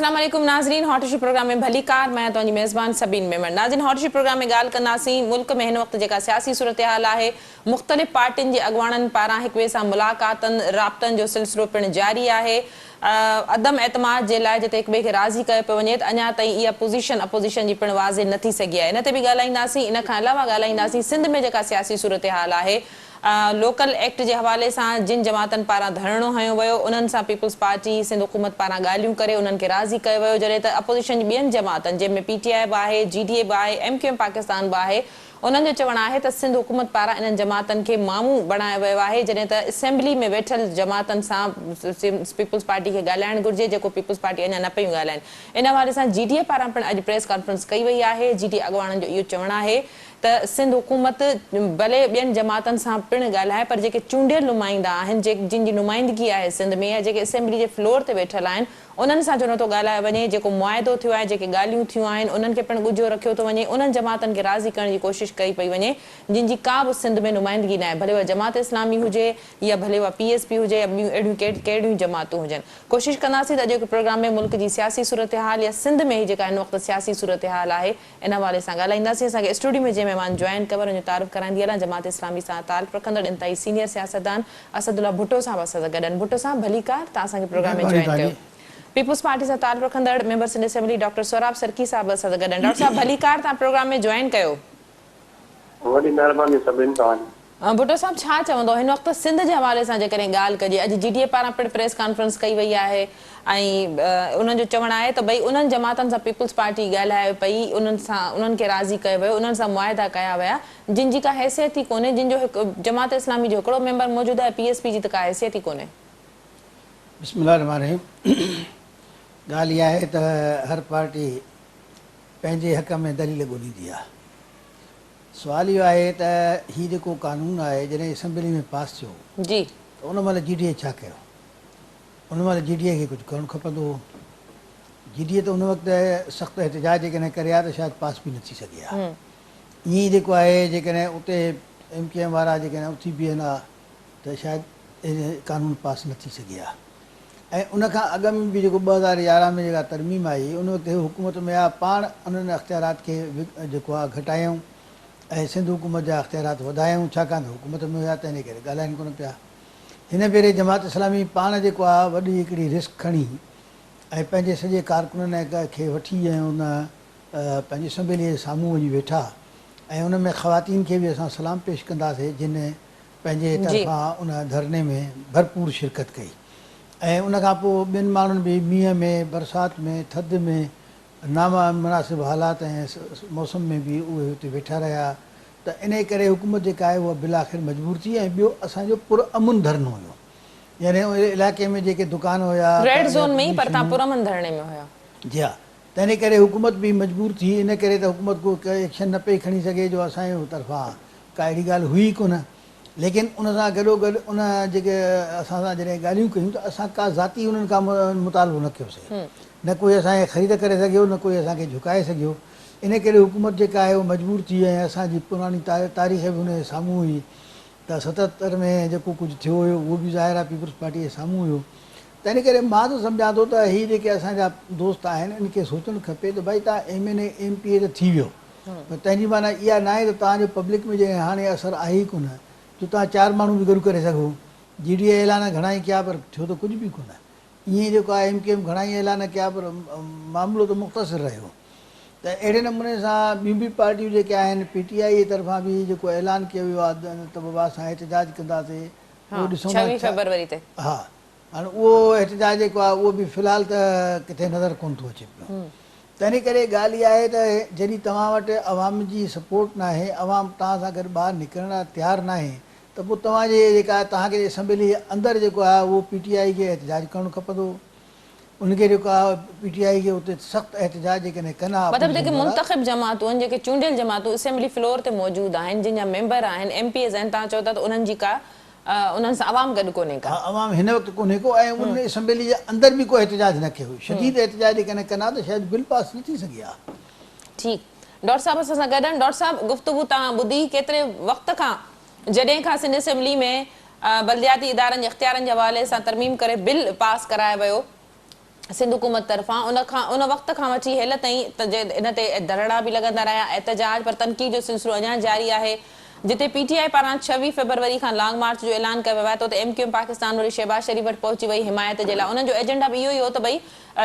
अस्सलाम वालेकुम नाज़रीन, हॉट इशू प्रोग्राम में भली कार मैं तो मेज़बान सबीन मेमन। नाज़रीन, हॉट इशू प्रोग्राम में गाल कंदासीं मुल्क में हिन वक्त जेका सियासी सूरत हाल है, मुख़्तलिफ़ पार्टियुनि जे अॻुवाणनि पारां हिक ॿिए सां मुलाक़ातनि राब्तनि जो सिलसिलो पिणु जारी आहे। अदम एतमाद जे लाइ जिते हिक ॿिए खे राज़ी कयो पियो वञे त अञा ताईं इहा पोज़ीशन अपोज़िशन जी पिणु वाज़े नथी सघी आहे। इन ते बि ॻाल्हाईंदासीं। इन खां अलावा ॻाल्हाईंदासीं सिंध में जेका सियासी सूरत हाल आहे, लोकल एक्ट के हवाले से जिन जमातन पारा धरणो हयो वियो उन्हनि सां पीपल्स पार्टी सिंध हुकूमत पारा ॻाल्हियूं करे उन्हनि खे राज़ी कयो वियो, जॾहिं त अपोज़िशन जी ॿियनि जमातनि जंहिंमें PTI बि आहे, GDA बि आहे, MQM पाकिस्तान बि आहे, उन्हनि जो चवणु आहे त सिंध हुकूमत पारा इन्हनि जमातनि खे मामूं बणायो वियो आहे, जॾहिं त असेंबली में वेठल जमातनि सां पीपल्स पार्टी खे ॻाल्हाइणु घुरिजे, जेको पीपल्स पार्टी अञा न पियूं ॻाल्हाइनि। इन हवाले सां GDA पारां पिणु अॼु प्रेस कॉन्फ्रेंस कई वई आहे। GDA अॻुवाणनि जो इहो चवणु आहे त सिंध हुकूमत भले ॿियनि जमातनि सां पिणु ॻाल्हाए, पर जेके चूंडियल नुमाइंदा आहिनि, जिन जी नुमाइंदगी आहे सिंध में, या जेके असेंबली जे फ्लोर ते वेठल आहिनि, उन्हनि सां जो नथो ॻाल्हाए वञे, जेको मुआइदो थियो आहे, जेके ॻाल्हियूं थियूं आहिनि, उन्हनि खे पिणु ॻुझो रखियो थो वञे, उन्हनि जमातनि खे राज़ी करण जी कोशिशि कई पई वञे जिन जी का बि सिंध में नुमाइंदगी न आहे, भले उहा जमात इस्लामी हुजे या भले उहा PSP हुजे या ॿियूं अहिड़ियूं कहिड़ियूं जमातूं हुजनि। कोशिशि कंदासीं त अॼोके प्रोग्राम में मुल्क जी सियासी सूरत हाल या सिंध में जेका हिन वक़्तु सियासी सूरत हाल आहे, इन हवाले सां ॻाल्हाईंदासीं। असांखे स्टूडियो में जंहिं महिमान जॉइन कवर जो तारीफ़ कराईंदी आहे जमात इस्लामी सां ताल्लुक़ रखंदड़ इंतहाई सीनियर सियासतदान असदुल्ला भुट्टो साहब असां सां गॾु। भुट्टो साहब भली कार, तव्हां असांखे प्रोग्राम में जॉइन कयो। पीपल्स पार्टी सां ताल्लुक़ रखंदड़ member Sindh assembly doctor Sohrab Sarki साहब असां सां गॾु। डॉक्टर साहब भली कार, तव्हां प्रोग्राम में जॉइन कयो। वॾी महिरबानी सभिनि तव्हांजी। भुट्टो साहब छा चवंदो हिन वक़्तु सिंध जे हवाले सां जेकॾहिं ॻाल्हि कजे, अॼु GDA पारां पिणु प्रेस कॉन्फ्रेंस कई वई आहे ऐं उन्हनि जो चवणु आहे त भई उन्हनि जमातनि सां पीपल्स पार्टी ॻाल्हाए पई, उन्हनि खे राज़ी कयो वियो, उन्हनि सां मुआइदा कया विया जिन जी का हैसियत ई कोन्हे, जिन जो हिकु जमात इस्लामी जो हिकिड़ो मेंबर मौजूदु आहे, PSP जी त का हैसियत ई कोन्हे। बिस्मिल्लाहिर्रहमानिर्रहीम। ॻाल्हि इहा आहे त हर पार्टी पंहिंजे हक़ में दलील ॻोल्हींदी आहे। सुवाल इहो आहे त हीउ जेको कानून आहे जॾहिं असेंबली में पास थियो जी, त उन महिल GDA छा कयो? उन महिल GDA खे कुझु करणु खपंदो हो। GDA त उन वक़्तु सख़्तु एहतिजाज जेकॾहिं करे आहे त शायदि पास बि न थी सघे आहे। ईअं ई जेको आहे जेकॾहिं उते MQM वारा जेकॾहिं उथी बीहनि हा त शायदि कानून पास न थी सघे आहे। ऐं उनखां अॻु में बि जेको 2011 में जेका तरमीम आई, उन वक़्तु हुकूमत में आहे पाण उन्हनि अख़्तियारात खे जेको आहे घटायूं ऐं सिंध हुकूमत जा अख़्तियारात वधायूं, छाकाणि त हुकूमत में हुया त इन करे ॻाल्हाइनि कोन पिया। हिन भेरे जमात इस्लामी पाण जेको आहे वॾी हिकिड़ी रिस्क खणी ऐं पंहिंजे सॼे कारकुननि खे वठी ऐं उन पंहिंजी असेंबलीअ जे साम्हूं वञी वेठा ऐं उन में ख़वातीन खे बि असां सलाम पेश कंदासीं जिन पंहिंजे तरफ़ां उन धरने में भरपूर शिरकत कई। ऐं उनखां पोइ ॿियनि माण्हुनि बि मींहं में, बरसाति में, थधि में, नामुनासिब हालात ऐं मौसम में बि उहे हुते वेठा रहिया। त इन करे हुकूमत जेका आहे उहा बिल आख़िर मजबूर थी। ऐं ॿियो असांजो पुरअमन धरनो हुयो, यानी उन इलाइक़े में जेके दुकान हुया रेड ज़ोन में, पर तव्हां पुरअमन धरणे में हुया। जी हा, त इन करे हुकूमत बि मजबूर थी। इन करे त हुकूमत को एक्शन न पई खणी सघे जो असांजे तरफ़ां का अहिड़ी ॻाल्हि हुई कोन। लेकिन उन सां गॾोगॾु उन जेके असां सां जॾहिं ॻाल्हियूं कयूं त असां का ज़ाती उन्हनि खां मुतालबो न कयोसीं। न कोई असांखे ख़रीद करे सघियो, न कोई असांखे झुकाए सघियो। इन करे हुकूमत जेका आहे उहा मजबूर थी ऐं असांजी पुराणी तारीख़ बि उन जे साम्हूं हुई त 77 में जेको कुझु थियो हुयो उहो बि ज़ाहिर आहे पीपल्स पार्टी जे साम्हूं हुयो। त इन करे मां त सम्झां थो त हीअ जेके असांजा दोस्त आहिनि इनखे सोचणु खपे त भई तव्हां MNA MPA त थी वियो, पर तंहिंजी माना इहा न आहे त तव्हांजो पब्लिक में जंहिं हाणे असरु आहे ई कोन जो तव्हां 4 माण्हू बि गॾु करे सघो। GDA ऐलान घणा ई कया पर थियो त कुझु बि कोन। ईअं जेको आहे MQM घणा ई ऐलान कया पर मामिलो त मुख़्तसिर रहियो। त अहिड़े नमूने सां ॿियूं बि पार्टियूं जेके आहिनि, PTI जे तरफ़ां बि जेको ऐलान कयो वियो आहे त बाबा असां एहतिजाज कंदासीं, उहो ॾिसूं 26 फरवरी ते। हा, हाणे उहो एहतिजाज जेको आहे उहो बि फ़िलहालु त किथे नज़र कोन थो अचे पियो। त इन करे ॻाल्हि इहा आहे त जॾहिं तव्हां वटि अवाम जी सपोर्ट न आहे, अवाम तव्हां सां गॾु ॿाहिरि निकिरण लाइ तयारु न आहे, त पोइ तव्हांजे जेका तव्हांखे असेंबली जे अंदरि जेको आहे उहो PTI खे एहतिजाज करणु खपंदो। उनखे जेको आहे PTI खे उते सख़्तु एहतिजाज जेकॾहिं कनि हा, मतिलबु जेके मुंतख़िब जमातूं आहिनि, जेके चूंडियल जमातूं असेंबली फ्लोर ते मौजूदु आहिनि, जिन जा मेंबर आहिनि, MPAs आहिनि, तव्हां चओ था त उन्हनि जी का उन्हनि सां अवाम गॾु कोन्हे का। हा, अवाम हिन वक़्तु कोन्हे को ऐं उन असेंबली जे अंदरि बि को एहतिजाज न कयो। शदीद एहतिजाज जेकॾहिं कनि त शायदि बिल पास न थी सघे हा। ठीकु, डॉक्टर साहब असां सां गॾु आहिनि। डॉक्टर साहब, गुफ़्तगू तव्हां ॿुधी केतिरे वक़्त खां जॾहिं खां सिंध असेंबली में बल्दियाती इदारनि जे इख़्तियारनि जे हवाले सां तरमीम करे बिल पास करायो वियो, सिंध हुकूमत तरफ़ां उन वक़्त खां वठी हेल ताईं इन ते धरणा बि लॻंदा रहिया, एहतजाज पर तनक़ीद जो सिलसिलो अञा जारी आहे। जिते PTI पारां 26 फरवरी खां लॉन्ग मार्च जो ऐलान कयो वियो आहे, त उते MQM पाकिस्तान वरी शहबाज शरीफ वटि पहुची वई हिमायत जे लाइ। उन्हनि जो एजेंडा बि इहो ई हो त भई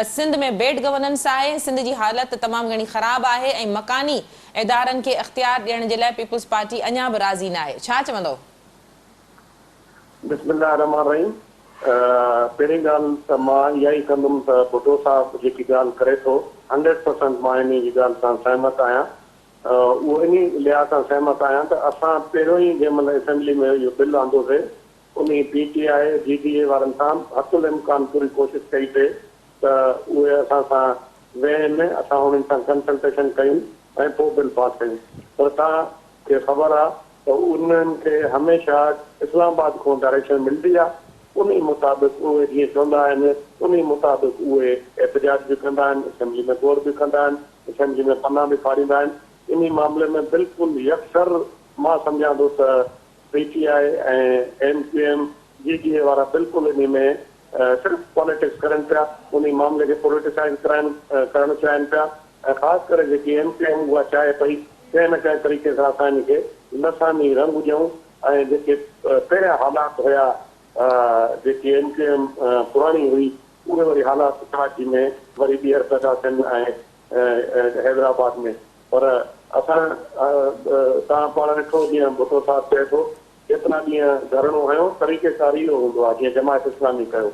सिंध में बेड गवर्नेंस आहे, सिंध जी हालत तमामु घणी ख़राबु आहे ऐं मकानी इदारनि खे इख़्तियार ॾियण जे लाइ पीपल्स पार्टी अञा बि राज़ी न आहे। छा चवंदो? बिस्मिल्लाह रहमान रहीम। पहिरीं ॻाल्हि त मां इहा ई कंदुमि त भुट्टो साहिबु जेकी ॻाल्हि करे थो 100% मां इन जी ॻाल्हि सां सहमत आहियां। उहो इन लिहाज़ सां सहमत आहियां त असां पहिरियों ई जंहिं महिल असेंबली में इहो बिल आंदोसीं उन PTI GDA वारनि सां हथुल इम्कान पूरी कोशिशि कई पिए त उहे असां सां वेहनि, असां उन्हनि सां कंसल्टेशन कयूं ऐं पोइ बिल पास कयूं। पर तव्हांखे ख़बर आहे त उन्हनि खे हमेशह इस्लामाबाद खां डायरेक्शन मिलंदी आहे, उन मुताबिक़ उहे जीअं चवंदा आहिनि उन मुताबिक़ उहे एहतजाज बि कंदा आहिनि, असेंबली में गोर बि कंदा आहिनि, असेंबली में पना बि फाड़ींदा आहिनि। इन मामले में बिल्कुलु यकसर मां सम्झां थो त PTI ऐं MQM GDA वारा बिल्कुलु इन में सिर्फ़ु पॉलिटिक्स करनि पिया, उन मामले खे पोलिटिसाइज़ करणु चाहिनि पिया। ऐं ख़ासि करे जेकी MQM उहा चाहे पई कंहिं न कंहिं तरीक़े सां असां हिन खे लसानी रंग ॾियूं ऐं जेके पहिरियां हालात हुया जेकी MQM पुराणी हुई उहे वरी हालात कराची में वरी ॿीहर पैदा थियनि ऐं हैदराबाद में। पर असां तव्हां पाण ॾिठो जीअं भुट्टो साहिबु चए थो केतिरा ॾींहं धरणो हयो, तरीक़ेकार इहो हूंदो आहे जीअं जमात इस्लामी कयो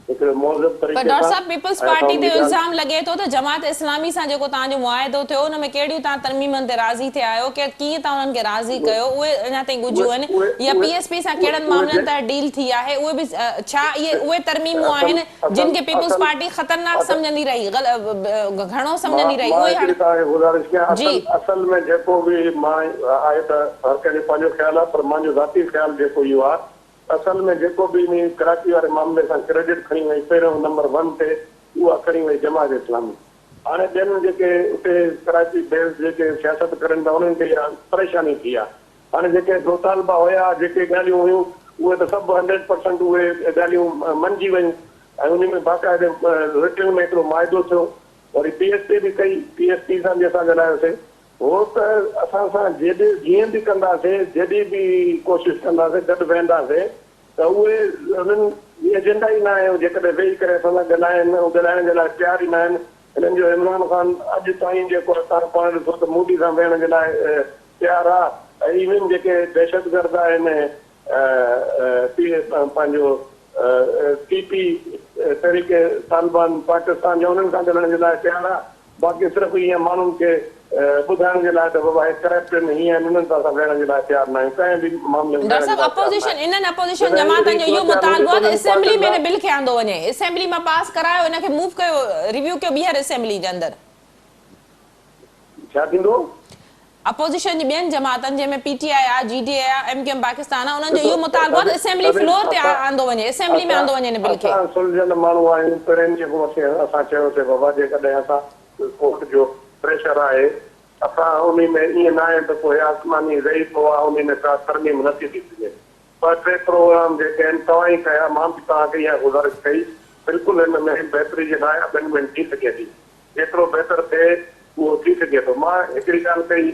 हिकिड़े मौज़ूब तरीक़े पर सां। डॉक्टर साहब पीपल्स पार्टी ते इल्ज़ाम लॻे थो त जमात इस्लामी सां जेको तव्हांजो मुआहिदो थियो उन में कहिड़ियूं तव्हां तरमीमनि ते राज़ी थिया आहियो, कीअं तव्हां उन्हनि खे राज़ी कयो, उहे अञा ताईं गुझियूं आहिनि, या PSP सां कहिड़नि मामलनि ते डील थी आहे, उहे बि छा इहे उहे तरमीमूं आहिनि जिन खे पीपल्स पार्टी ख़तरनाक सम्झंदी रही, घणो सम्झंदी रही? उहे हाणे गुज़ारिश कयां असल में जेको बि मां आहे त हर कंहिंजो पंहिंजो ख़्यालु आहे, पर मुंहिंजो ज़ाती ख़्यालु जेको इहो आहे असल में जेको बि इन कराची वारे मामले सां क्रेडिट खणी वई पहिरियों नंबर 1 ते उहा खणी वई जमात इस्लामी। हाणे ॿियनि जेके उते कराची बेस जेके सियासत करनि था उन्हनि खे परेशानी थी आहे। हाणे जेके मुतालबा हुया जेके ॻाल्हियूं हुयूं उहे त सभु 100% उहे ॻाल्हियूं मंझी वयूं ऐं उन में बाक़ाइदे रिटर्न में हिकिड़ो मुआइदो थियो। वरी PSP बि कई, PSP सां बि असां ॻाल्हायोसीं। हो त असां सां जीअं बि कंदासीं जॾहिं बि कोशिशि कंदासीं गॾु वेहंदासीं त उहे उन्हनि एजेंडा ई न आहे जेकॾहिं वेही करे असां सां ॻाल्हाइनि ऐं ॻाल्हाइण जे लाइ तयारु ई न आहिनि। हिननि जो इमरान ख़ान अॼु ताईं जेको असां पाण ॾिसो त मोदी सां वेहण जे लाइ तयारु आहे। ऐं इवन जेके दहशतगर्द आहिनि पंहिंजो TP तरीक़े तालिबान पाकिस्तान जो उन्हनि सां ॻाल्हाइण जे लाइ तयारु आहे। बाक़ी सिर्फ़ु ईअं माण्हुनि खे ॿुधाइण जे लाइ त बाबा हे करप्ट आहिनि हीअं आहिनि उन्हनि सां असां वेहण जे लाइ तयारु न आहियूं कंहिं बि मामले में। डॉक्टर साहब अपोजिशन जमातनि जो इहो मुतालबो आहे त असेंबली में बिल खे आंदो वञे, असेंबली मां पास करायो, हिनखे मूव कयो, रिव्यू कयो ॿीहर असेंबली जे अंदरि। छा थींदो? अपोजिशन जी ॿियनि जमातनि जंहिंमें PTI आहे, GDA आहे, MQM पाकिस्तान आहे, उन्हनि जो इहो मुतालबो आहे त असेंबली फ्लोर ते आंदो वञे, असेंबली में आंदो वञे हिन बिल खे। असां सुलझियल माण्हू आहियूं, पहिरियों जेको असां चयोसीं बाबा जेकॾहिं असां कोर्ट जो प्रेशर आहे असां उन में ईअं न आहे त पोइ आसमानी रही पियो आहे उन में का तरमीम नथी थी सघे। पर टे प्रोग्राम जेके आहिनि तव्हां ई कया, मां बि तव्हांखे इहा गुज़ारिश कई, बिल्कुलु हिन में बहितरी जे लाइ अमेंडमेंट थी सघे थी, जेतिरो बहितर थिए उहो थी सघे थो। मां हिकिड़ी ॻाल्हि कई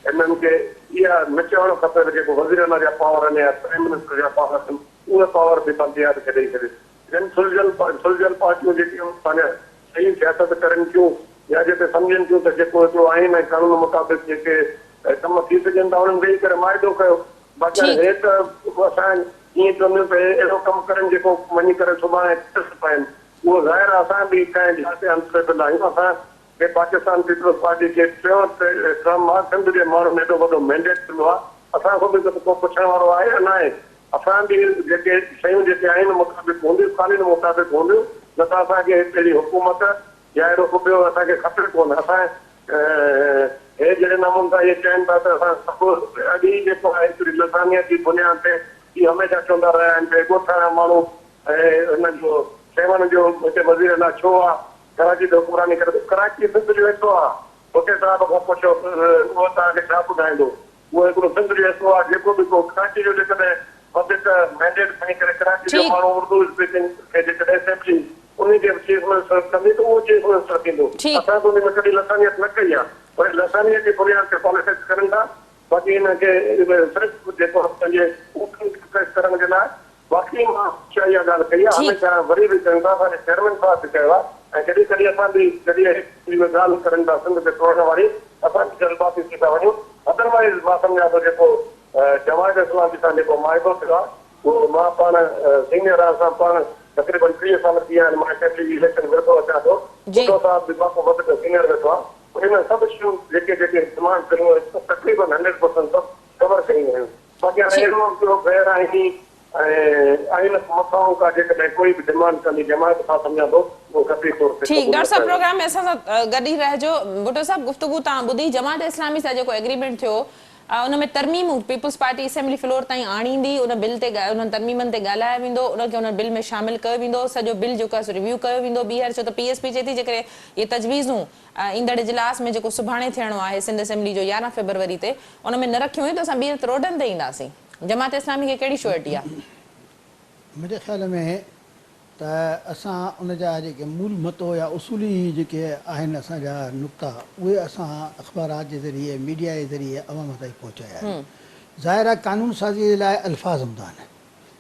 हिननि खे इहा न चवणु खपे त जेको वज़ीरनि जा पावर आहिनि या प्राइम मिनिस्टर जा पावर आहिनि उहे पावर बि पंहिंजे हथ खे ॾेई छॾे। जिन सुलझियल पार्टियूं जेकियूं पंहिंजा सही सियासत करनि थियूं या जेके सम्झनि थियूं त जेको हिकिड़ो आइन ऐं कानून मुताबिक़ जेके कम थी सघनि था उन्हनि वेही करे मुआइदो कयो। बाक़ी हे त असां ईअं चवंदा त अहिड़ो कमु करनि जेको वञी करे सुभाणे पाइनि, उहो ज़ाहिर आहे असां बि कंहिं जाते अनस्टेबल आहियूं। असां पाकिस्तान पीपल्स पार्टी खे ट्रम्प आहे सिंध जे माण्हुनि एॾो वॾो मैंडेट ॾिनो आहे, असांखां बि को पुछण वारो आहे या न आहे। असां बि जेके शयूं जेके आहिनि मुताबिक़ हूंदियूं कानून मुताबिक़ हूंदियूं, न त असांखे अहिड़ी हुकूमत या अहिड़ो को ॿियो असांखे खपे कोन। असां हे जहिड़े नमूने सां इहे चवनि था त असां सभु अॼु ई जेको आहे हिकिड़ी लसानियत जी बुनियाद ते इहे हमेशह चवंदा रहिया आहिनि त ॻोठ जा माण्हू ऐं हिन जो सेवन जो हिते वज़ीर अलाह छो आहे, कराची त हुकुमरानी करे कराची सिंध जो हिसो आहे। हुते साहिब खां पुछो उहो तव्हांखे छा ॿुधाईंदो, उहो हिकिड़ो सिंध जो हिसो आहे। जेको बि को कराची जो जेकॾहिं वधीक मैंडेट खणी करे कराची जो माण्हू उर्दू स्पीकिंग खे जेकॾहिं असेंबली उन जे चीफ मिनिस्टर कंदी त उहो चीफ मिनिस्टर थींदो। ठीकु। असां त उन में कॾहिं लसानियत न कई आहे, पर लसानियत जी बुनियाद ते पॉलिटिक्स करनि था। बाक़ी हिनखे सिर्फ़ु जेको पंहिंजे करण जे लाइ बाक़ी मां इहा ॻाल्हि कई आहे, हमेशह वरी बि चवनि था, असांजे चेयरमैन साहब बि चयो आहे, ऐं कॾहिं कॾहिं असां बि जॾहिं ॻाल्हि करनि था सिंध ते करण वारी, असां बि जल्दबाज़ी थी था वञूं। अदरवाइज़ मां सम्झां थो जेको जमायत इस्लामी सां जेको माइबो थियो आहे, उहो मां पाण सीनियर आहियां, असां पाण तक़रीबन 30 साल थी विया आहिनि, मां असेंबली इलेक्शन वेठो अचां थो, भुटो साहिब बि मां वधीक सीनियर वेठो आहे, उनमें सभु शयूं जेके डिमांड कयूं तक़रीबन 100% सभु कवर कयूं आहिनि। बाक़ी हाणे अहिड़ो ॿियो गैर आइनी आइन मथां का जेकॾहिं कोई बि डिमांड कंदी जमायत सां सम्झां थो उहो कतई तौर ते ठीक डॉक्टर साहब प्रोग्राम में असां सां गॾु ई रहिजो। भुट्टो साहब गुफ्तगू तव्हां ॿुधी, जमात इस्लामी सां जेको एग्रीमेंट थियो उन में तरमीमूं पीपल्स पार्टी असेंबली फ्लोर ताईं आणींदी, उन बिल ते उन तरमीमनि ते ॻाल्हायो वेंदो, उनखे उन बिल में शामिल कयो वेंदो, सॼो बिल जेको आहे रिव्यू कयो वेंदो। ॿीहर छो त PSP चए थी जेकॾहिं इहे तजवीज़ूं ईंदड़ इजलास में जेको सुभाणे थियणो आहे सिंध असेंबली जो 11 फरवरी ते, उन में न रखियूं त असां ॿीहर त रोडनि ते ईंदासीं। जमात इस्लामी खे कहिड़ी श्योरिटी आहे? मुंहिंजे ख़्याल में त असां उन जा जेके मूल मतो या उसूली जेके आहिनि असांजा नुक़्ता, उहे असां अख़बारात जे ज़रिए मीडिया जे ज़रिए अवाम ताईं पहुचाया आहिनि। ज़ाहिर आहे कानून साज़ी जे लाइ अल्फाज़ हूंदा आहिनि,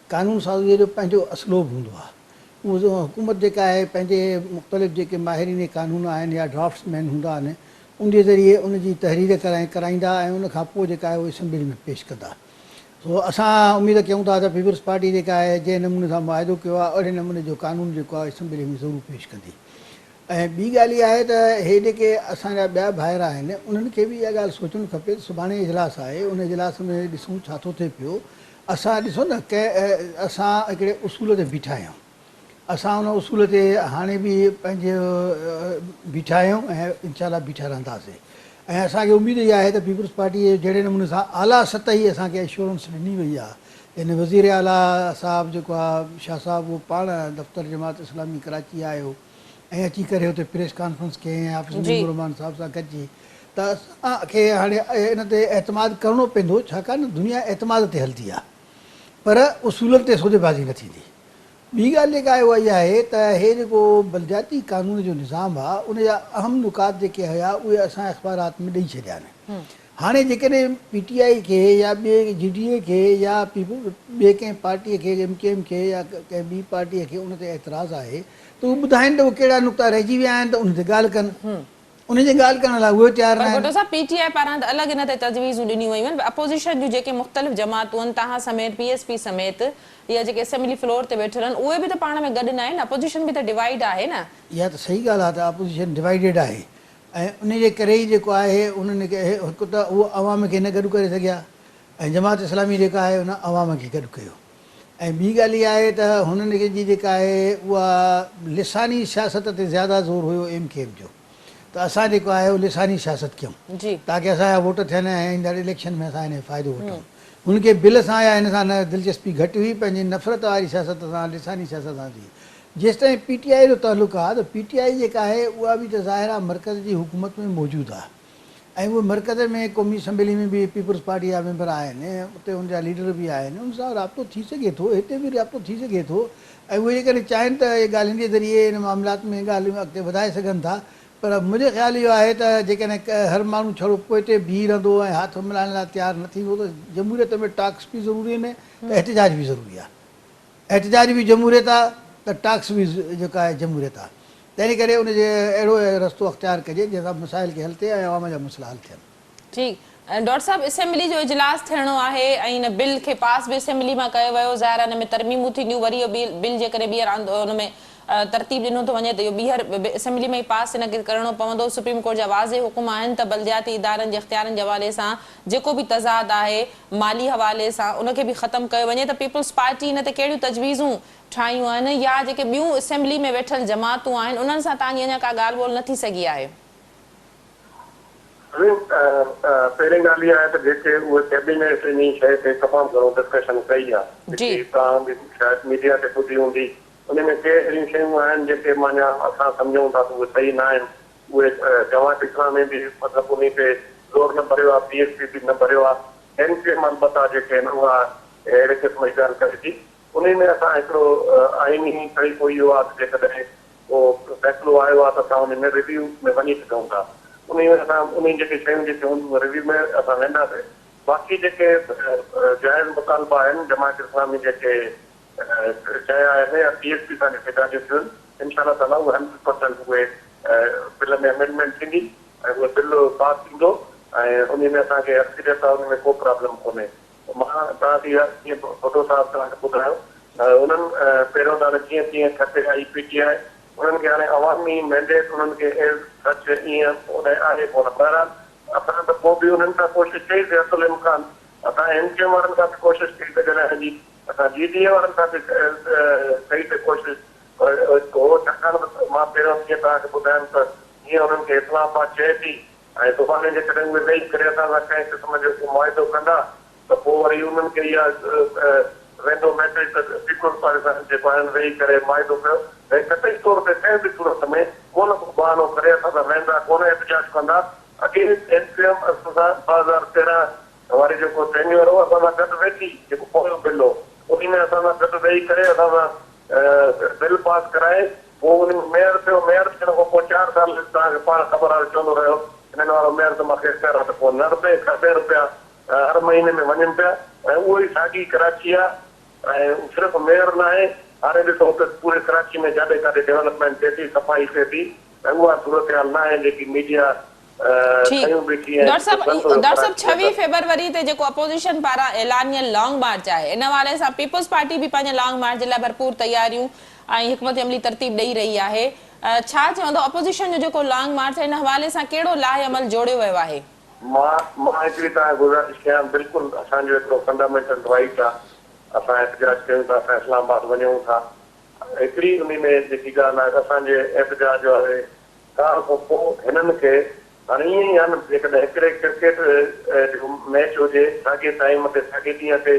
कानून साज़ी जो पंहिंजो असलोब हूंदो आहे। उहो हुकूमत जेका आहे पंहिंजे मुख़्तलिफ़ जेके माहिरीन कानून आहिनि या ड्राफ्ट्समैन हूंदा आहिनि, उन जे ज़रिए उनजी तहरीर कराईंदा ऐं उनखां पोइ जेका आहे उहो असेंबली में पेश कंदा। सो असां उमेद कयूं था त पीपल्स पार्टी जेका आहे जंहिं नमूने सां मुआदो कयो आहे अहिड़े नमूने जो कानून जेको आहे असेंबली में ज़रूरु पेश कंदी। ऐं ॿी ॻाल्हि इहा आहे त हे जेके असांजा ॿिया भाइर आहिनि उन्हनि खे बि इहा ॻाल्हि सोचणु खपे। सुभाणे इजलास आहे, उन इजलास में ॾिसूं छा थो थिए पियो। असां ॾिसो न असां हिकिड़े उसूल ते बीठा आहियूं, असां उन उसूल ते हाणे बि पंहिंजो बीठा आहियूं ऐं इनशाला बीठा रहंदासीं। ऐं असांखे उमेद इहा आहे त पीपल्स पार्टी जहिड़े नमूने सां आला सतही असांखे एश्योरेंस ॾिनी वई आहे, यानी वज़ीर आला साहिबु जेको आहे शाह साहिबु उहो पाण दफ़्तर जमात इस्लामी कराची आयो ऐं अची करे हुते प्रेस कॉन्फ्रेंस कयईं हाफ़िज़ रहमान साहिब सां गॾिजी। त असांखे हाणे इन ते एतमाद करिणो पवंदो, छाकाणि दुनिया एतमाद ते हलंदी आहे पर उसूलनि ते सौदेबाज़ी न थींदी। ॿी ॻाल्हि जेका आहे उहा इहा आहे त हे जेको बलदियाती कानून जो निज़ाम आहे उन जा अहम नुकात जेके हुया उहे असां अख़बारात में ॾेई छॾिया आहिनि। हाणे जेकॾहिं PTI खे या ॿिए GDA खे या ॿिए कंहिं पार्टीअ खे MKM खे या कंहिं ॿी पार्टीअ खे उन ते एतिराज़ु आहे त उहे ॿुधाइनि त उहे कहिड़ा नुक़्ता रहिजी विया आहिनि त उन ते ॻाल्हि कनि, उनजी ॻाल्हि करण लाइ उहे तयारु न आहिनि। PTI पारां त अलॻि इन ते तजवीज़ूं ॾिनियूं वयूं आहिनि। अपोज़िशन जूं जेके मुख़्तलिफ़ जमातूं आहिनि तव्हां समेत PSP समेत या जेके असेंबली फ्लोर ते वेठल आहिनि उहे बि त पाण में गॾु न आहिनि, अपोज़िशन बि त डिवाइड आहे न। इहा त सही ॻाल्हि आहे त अपोज़िशन डिवाइडेड आहे ऐं उन जे करे ई जेको आहे उन्हनि खे हिकु त उहो अवाम खे न गॾु करे सघिया ऐं जमात इस्लामी जेका आहे उन अवाम खे गॾु कयो। ऐं ॿी ॻाल्हि इहा आहे त हुननि खे जी जेका आहे उहा लिसानी सियासत ते ज़्यादा ज़ोर हुयो MKM जो, त असां जेको आहे उहो लिसानी सियासत कयूं ताकी असांजा वोट थियनि ऐं ईंदड़ इलेक्शन में असां हिन जो फ़ाइदो वठूं। हुनखे बिल सां या हिन सां न दिलचस्पी घटि हुई, पंहिंजी नफ़रत वारी सियासत सां लिसानी सियासत सां थी। जेसिताईं PTI जो तालुक़ु आहे त PTI जेका आहे उहा बि त ज़ाहिर आहे मर्कज़ जी हुकूमत में मौजूदु आहे ऐं उहे मर्कज़ में क़ौमी असेंबली में बि पीपल्स पार्टी जा मेंबर आहिनि, उते हुनजा लीडर बि आहिनि, उन सां राब्तो थी सघे थो, हिते बि राब्तो थी सघे थो ऐं उहे जेकॾहिं चाहिनि त इहे ॻाल्हियुनि जे ज़रिए इन मामलात में ॻाल्हियूं अॻिते वधाए सघनि था। पर मुंहिंजो ख़्यालु इहो आहे त जेकॾहिं हर माण्हू छड़ो पोइ ते बीह रहंदो ऐं हथ मिलाइण लाइ तयारु न थींदो त जमहूरियत में टाक्स बि ज़रूरी आहिनि त एहतिजाज बि ज़रूरी आहे। एहतिजाज बि जमहूरियत आहे त टाक्स बि जेका आहे जमहूरियत आहे। तंहिं करे उनजे अहिड़ो रस्तो अख़्तियार कजे जंहिंसां मसाइल खे हल थिए ऐं अवाम जा मसइला हल थियनि। ठीकु डॉक्टर साहब, असेंबली जो इजलास थियणो आहे ऐं हिन बिल खे पास बि असेंबली मां कयो वियो, ज़ाहिर हिन में तरमीमूं थींदियूं, वरी इहो बिल जेकॾहिं ॿीहर हुन में तरतीब ॾिनो थो वञे त इहो ॿीहर असेंबली में ई पास हिनखे करिणो पवंदो। सुप्रीम कोर्ट जा वाज़े हुकुम आहिनि त बलदियाती इदारनि जे इख़्तियारनि जे हवाले सां जेको बि तज़ाद आहे माली हवाले सां उनखे बि ख़तमु कयो वञे। त पीपल्स पार्टी हिन ते कहिड़ियूं तजवीज़ूं ठाहियूं आहिनि या जेके ॿियूं असेंबली में वेठल जमातूं आहिनि उन्हनि सां तव्हांजी अञा का ॻाल्हि ॿोल न थी सघी आहे? पहिरीं ॻाल्हि इहा आहे त जेके उहे कैबिनेट इन शइ ते तमामु घणो डिस्कशन कई आहे, तव्हां बि शायदि मीडिया ते ॿुधी हूंदी, उन में के अहिड़ियूं शयूं आहिनि जेके माना असां सम्झूं था त उहे सही न आहिनि। उहे जमात इस्लामी बि मतिलबु उन ते ज़ोर न भरियो आहे, PSP बि न भरियो आहे, MKM अलबत्ता जेके आहिनि उहा अहिड़े क़िस्म जी ॻाल्हि करे थी। उन में असां हिकिड़ो आइनी तरीक़ो इहो आहे त जेकॾहिं पोइ फ़ैसिलो आयो आहे त असां उन में रिव्यू में वञी सघूं था। उन में असां उन जेके शयूं जेके हूंदियूं रिव्यू में असां वेंदासीं। बाक़ी जेके जाइज़ मुतालबा आहिनि जमात इस्लामी जेके चया आहिनि या PSP सां जेके ॻाल्हियूं थियूं आहिनि इंशाअल्लाह ताला उहे 100% उहे बिल में अमेंडमेंट थींदी ऐं उहो बिल पास थींदो ऐं उन में असांखे अक्सरियत आहे उन में को प्रॉब्लम कोन्हे। मां तव्हांखे जीअं भुटो साहिबु तव्हांखे ॿुधायो उन्हनि पहिरियों त जीअं तीअं खटे आई PTI उन्हनि खे हाणे अवामी मैंडेट उन्हनि खे सच ईअं आहे कोन। बहरहाल असां त पोइ बि उन्हनि सां कोशिशि कईसीं असुल इम्कान असां MKM वारनि सां बि कोशिशि कई त ॻाल्हाइण जी असां GDA वारनि सां बि कईसीं कोशिशि हो छाकाणि मां पहिरियों जीअं तव्हांखे ॿुधायमि त जीअं उन्हनि खे इस्लामाबाद चए थी ऐं सुभाणे जेकॾहिं उहे वेही करे असां सां कंहिं क़िस्म जो मुआइदो कंदा त पोइ वरी उन्हनि खे इहा वेंदो मैसेज त पीपुल्स पार्टी सां जेको आहे वेही करे मुआइदो कयो भई कतई तौर ते कंहिं बि सूरत में कोन को बहानो करे असां सां वेंदा कोन एहतिजाज कंदा। अॻे MKM असां सां 2013 वारी जेको टेन्यूअर हो असां सां गॾु वेठी जेको पोयों बिल हो उन में असां सां गॾु वेही करे असां सां बिल पास कराए पोइ उन मेयर थियो मेयर थियण खां पोइ 4 साल तव्हांखे पाण ख़बर आहे चवंदो रहियो हिननि वारो मेयर त मूंखे कर त पोइ 90 रुपया हर महीने में वञनि पिया ऐं उहो ई साॻी कराची आहे ऐं सिर्फ़ु मेयर न आहे हाणे ॾिसो त पूरे कराची में जाॾे काॾे डेवलपमेंट थिए थी सफ़ाई थिए थी ऐं उहा सूरत हाल न आहे जेकी मीडिया डॉक्टर साहब 26 फरवरी ते जेको अपोजिशन पारां ऐलानियल लॉन्ग मार्च आहे इन वाले सां पीपल्स पार्टी बि पंहिंजे लॉन्ग मार्च जे लाइ भरपूर तयारियूं ऐं हिकमत अमली तरतीब ॾेई रही आहे। छा चवंदो अपोजिशन जो जेको लॉन्ग मार्च आहे इन हवाले सां कहिड़ो लाहे अमल जोड़ियो वियो आहे? मां हिकिड़ी तव्हां गुज़ारिश कयां बिल्कुलु असांजो हिकिड़ो फंडामेंटल राइट आहे असां एहतिजाज कयूं था असां इस्लामाबाद वञूं था। हिकिड़ी उन में जेकी ॻाल्हि आहे असांजे एहतिजाज जो आहे खां पोइ हिननि खे हाणे ईअं ई आहे न जेकॾहिं हिकिड़े क्रिकेट जेको मैच हुजे साॻे टाइम ते साॻे ॾींहं ते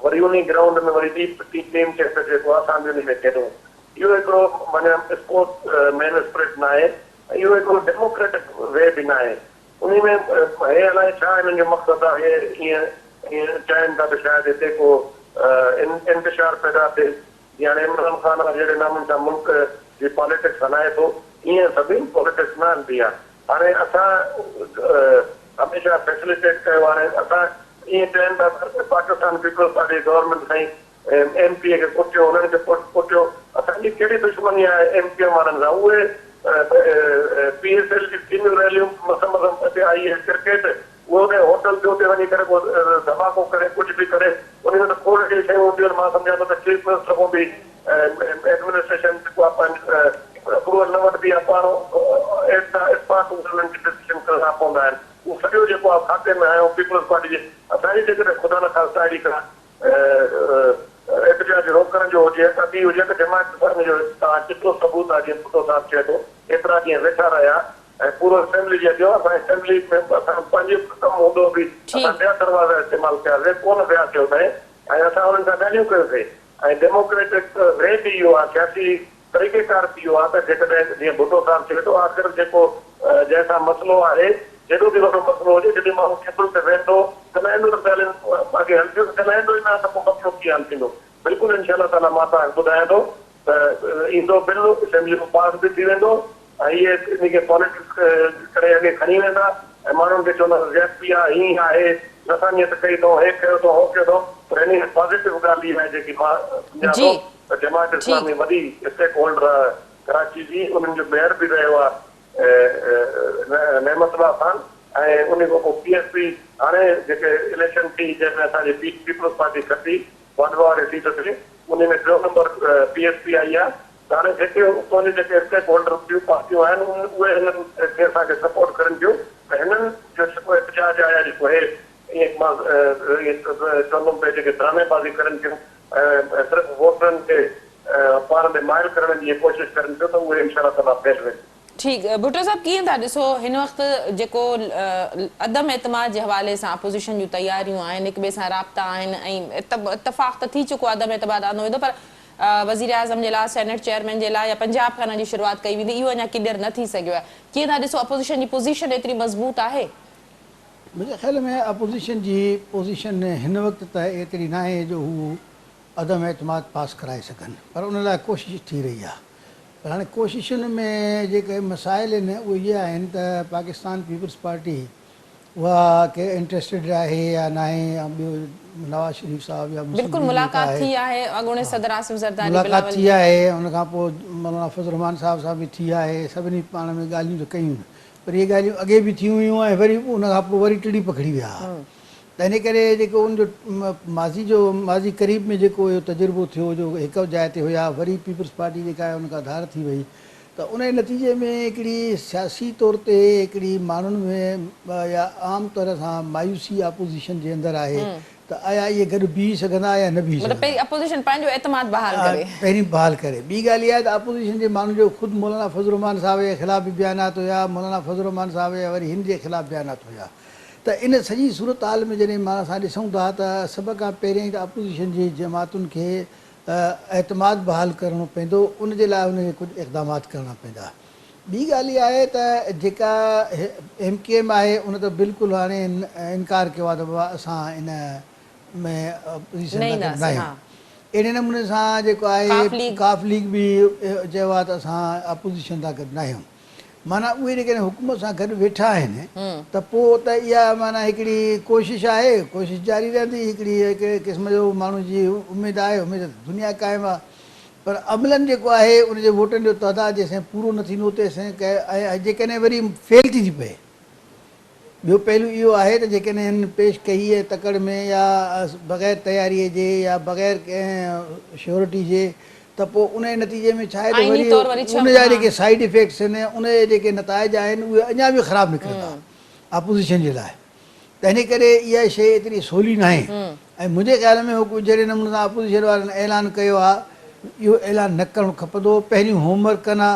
वरी उन ग्राउंड में वरी टीम चए त जेको आहे असां बि उन में खेॾूं इहो हिकिड़ो माना स्पोर्ट्स मैन स्पिरिट न आहे ऐं इहो हिकिड़ो डेमोक्रेटिक वे बि न आहे। उन में हे अलाए छा हिननि जो मक़सदु आहे ईअं चाहिनि था त शायदि हिते को इंतिशार पैदा थिए जीअं हाणे इमरान ख़ान जहिड़े नामनि सां मुल्क जी पॉलिटिक्स हलाए थो ईअं सभिनी पॉलिटिक्स न हलंदी आहे। हाणे असां हमेशह फैसिलिटेट कयो हाणे असां ईअं चवनि था पाकिस्तान पीपल्स पार्टी गवर्नमेंट साईं MP खे कुटियो उन्हनि खे कुटियो असांजी कहिड़ी दुश्मनी आहे MKM वारनि सां उहे PSL जी टीमियूं रैलियूं ते आई आहे क्रिकेट उहो होटल ते उते वञी करे धमाको करे कुझु बि करे उन में त खोड़ अहिड़ी शयूं हूंदियूं आहिनि। मां सम्झां थो त चीफ मिनिस्टर खां बि एडमिनिस्ट्रेशन जेको आहे अप्रूवल न वठंदी आहे पाण डिसीजन करणा पवंदा आहिनि उहो सॼो जेको आहे खाते में आयो पीपल्स पार्टी जे असांजी जेकॾहिं ख़ुदा न ख़ासिता अहिड़ी का एहतिजाज रोकण जो हुजे त ॿी हुजे त जमात इस्लामी जो तव्हां चिटो सबूत आहे जीअं भुटो साहिबु चए थो एतिरा ॾींहं वेठा रहिया ऐं पूरो असेंबली जे ॾियो असां असेंबली में असां पंहिंजो कमु हूंदो बि असां ॿिया दरवाज़ा इस्तेमालु कयासीं कोन वियासीं हुनमें ऐं असां हुननि सां ॻाल्हियूं कयोसीं ऐं डेमोक्रेटिक वे बि इहो आहे सियासी तरीक़ेकार बि इहो आहे त जेकॾहिं जीअं भुटो साहिबु चए थो आख़िर जेको जंहिंसां मसइलो आहे जेॾो बि वॾो मसइलो हुजे जॾहिं माण्हू टेबल ते वेंदो ॻाल्हाईंदो त ॻाल्हियूं अॻे हलंदियूं ॻाल्हाईंदो ई न त पोइ मसइलो कीअं हल थींदो। बिल्कुलु इनशा ताला मां तव्हांखे ॿुधायां थो त ईंदो बिल असेंबली में पास बि थी वेंदो ऐं इहे इनखे पॉलिटिक्स करे अॻे खणी वेंदा ऐं माण्हुनि खे चवंदा ZP आहे हीअं आहे असां ईअं त कई अथऊं हे कयो अथऊं हो कयो अथऊं पर इन पॉज़िटिव ॻाल्हि इहा आहे जेकी मां सम्झां थो त जमात इस्लामी वॾी स्टेक होल्डर आहे कराची जी उन्हनि जो मेयर बि रहियो आहे नेमतुल्लाह ख़ान ऐं उन खां पोइ PSP हाणे जेके इलेक्शन थी जंहिंमें असांजी पीपल्स पार्टी खटी वार्ड वारे सीट ते उन में 2 नंबर PSP आई आहे त हाणे जेके उतां जेके स्टेक होल्डर ॿियूं पार्टियूं आहिनि उहे हिननि खे असांखे सपोर्ट करनि थियूं त हिननि जो जेको एहतिजाज आहे जेको हे ईअं मां चवंदुमि पिए जेके ड्रामेबाज़ी करनि थियूं ऐं सिर्फ़ु वोटरनि खे पाण में माइल करण जी कोशिशि करनि थियूं त उहे इनशा ताला फेल वेंदियूं। ठीकु भुट्टो साहब कीअं था ॾिसो हिन वक़्तु जेको अदम एतमाद जे हवाले सां अपोजिशन जूं तयारियूं आहिनि हिक ॿिए सां राब्ता आहिनि ऐं इतफ़ाक़ त थी चुको आहे अदम एतमाद आंदो वेंदो पर वज़ीर आज़म जे लाइ सेनेट चेयरमैन जे लाइ या पंजाब खान जी शुरूआति कई वेंदी इहो अञा क्लियर न थी सघियो आहे कीअं था ॾिसो अपोजिशन जी पोज़ीशन एतिरी मज़बूत आहे? मुंहिंजे ख़्याल में अपोजिशन जी पोज़ीशन हिन वक़्तु त एतिरी न आहे जो हू अदम एतमाद पास कराए सघनि पर उन लाइ कोशिशि थी रही आहे पर हाणे कोशिशुनि में जेके मसाइल आहिनि उहे इहे आहिनि त पाकिस्तान पीपल्स पार्टी उहा के इंट्रस्टेड आहे या न आहे, या ॿियो नवाज़ शरीफ़ साहब या मुस्लिम बिल्कुल लीग मुलाक़ात आहे, थी आहे अॻूणे सदर आसिफ ज़रदारी मुलाक़ात बिलावल थी आहे, उन खां पोइ मौलाना फज़ल रहमान साहब बि थी आहे, सभिनी पाण में ॻाल्हियूं त कयूं, पर इहे ॻाल्हियूं अॻे बि थियूं हुयूं ऐं वरी उन खां पोइ वरी टिड़ी पकड़ी विया। त इन करे जेको उनजो माज़ी क़रीब में जेको इहो तजुर्बो थियो जो हिकु जाइ ते हुया, वरी पीपल्स पार्टी जेका आहे उनखां धार थी वई, त उन नतीजे में हिकिड़ी सियासी तौर ते हिकिड़ी माण्हुनि में या आम तरह सां मायूसी अपोज़िशन जे अंदरि आहे त आया इहे गॾु बीह सघंदा या न बीह मतलब सघंदा। पहिरीं अपोज़िशन पंहिंजो एतमाद बहाल करे, पहिरीं बहाल करे। ॿी ॻाल्हि इहा आहे त अपोज़िशन जे माण्हुनि जो ख़ुदि मौलाना फज़ल रहमान साहब जे ख़िलाफ़ बि बयानात हुया, मौलाना फज़ल रहमान साहब जा वरी हिन जे ख़िलाफ़ बयानात हुया। त इन सॼी सूरत हाल में जॾहिं मां असां ॾिसूं था त सभ खां पहिरियों त अपोज़िशन जी जमातुनि खे एतमाद बहाल करिणो पवंदो, उनजे लाइ उनखे कुझु इक़दामात करणा पवंदा। ॿी ॻाल्हि इहा आहे त जेका MKM आहे उन त बिल्कुलु हाणे इनकार कयो आहे त बाबा असां इन में अपोज़िशन न सां गॾु ईंदासीं, न आहियूं। हा। अहिड़े नमूने सां जेको आहे काफ़ काफ़ लीग बि चयो आहे त असां अपोज़िशन सां गॾु न आहियूं। माना उहे जेके हुकूमत सां गॾु वेठा आहिनि त पोइ त इहा माना हिकिड़ी कोशिशि आहे, कोशिशि जारी रहंदी, हिकिड़ी हिकिड़े क़िस्म जो माण्हू जी उमेदु आहे, उमेद दुनिया क़ाइमु आहे, पर अमलनि जेको आहे उनजे वोटनि जो तइदादु जेसिताईं पूरो न थींदो तेसिताईं ऐं जेकॾहिं वरी फेल थी पए। ॿियो पहलू इहो आहे त जेकॾहिं हिन पेश कई आहे तकड़ में या बग़ैर तयारीअ जे या बग़ैर कंहिं श्योरिटी जे, त पोइ उन नतीजे में छा आहे त आइनी वरी तौर उनजा जेके साइड इफेक्ट्स आहिनि, उनजे जेके नताइज आहिनि उहे अञा बि ख़राबु निकिरंदा अपोज़िशन जे लाइ। त इन करे इहा शइ एतिरी सवली न आहे। ऐं मुंहिंजे ख़्याल में जहिड़े नमूने सां अपोज़िशन वारनि ऐलान कयो आहे, इहो ऐलान न करणु खपंदो। पहिरियों होमवर्क कंदा,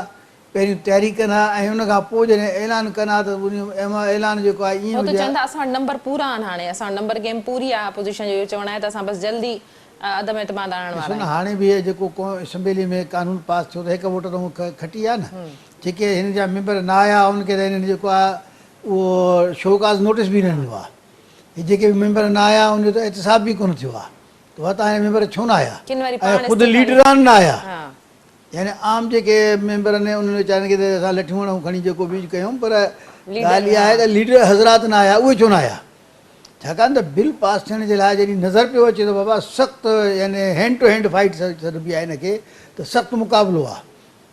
पहिरियों तयारी कंदा ऐं उन खां पोइ जॾहिं ऐलान कंदा त उन ऐलान जेको आहे ईअं हो त हुजे। चवनि था असां वटि नंबर पूरा आहिनि, हाणे असां वटि नंबर गेम पूरी आहे, अपोज़िशन जो इहो चवणु आहे त असां बसि जल्दी अदम एतमाद आणण वारा ॾिसो न आहियूं। हाणे बि जेको असेंबली में कानून पास थियो त हिकु वोट त हू खटी आहे न, जेके हिन जा मेंबर न आया उनखे त हिननि जेको आहे उहो शोकाज़ नोटिस बि न ॾिनो आहे। ही जेके बि मेंबर न आया उनजो त एहतिसाब बि कोन थियो आहे, त उहा तव्हांजा मेंबर छो न आया किन वरी ऐं पाण ख़ुदि इस्तीफ़ा लीडरान न आया। हा। यानी आम जेके मेंबर आहिनि उन्हनि वीचारनि खे त असां लठियूं वणूं खणी जेको बि कयूं, पर ॻाल्हि इहा आहे त लीडर हज़रात न आया, उहे छो न आया? छाकाणि त बिल पास थियण जे लाइ जॾहिं नज़र पियो अचे त बाबा सख़्तु यानी हैंड टू हैंड फाइट सॾिबी आहे हिनखे, त सख़्तु मुक़ाबिलो आहे।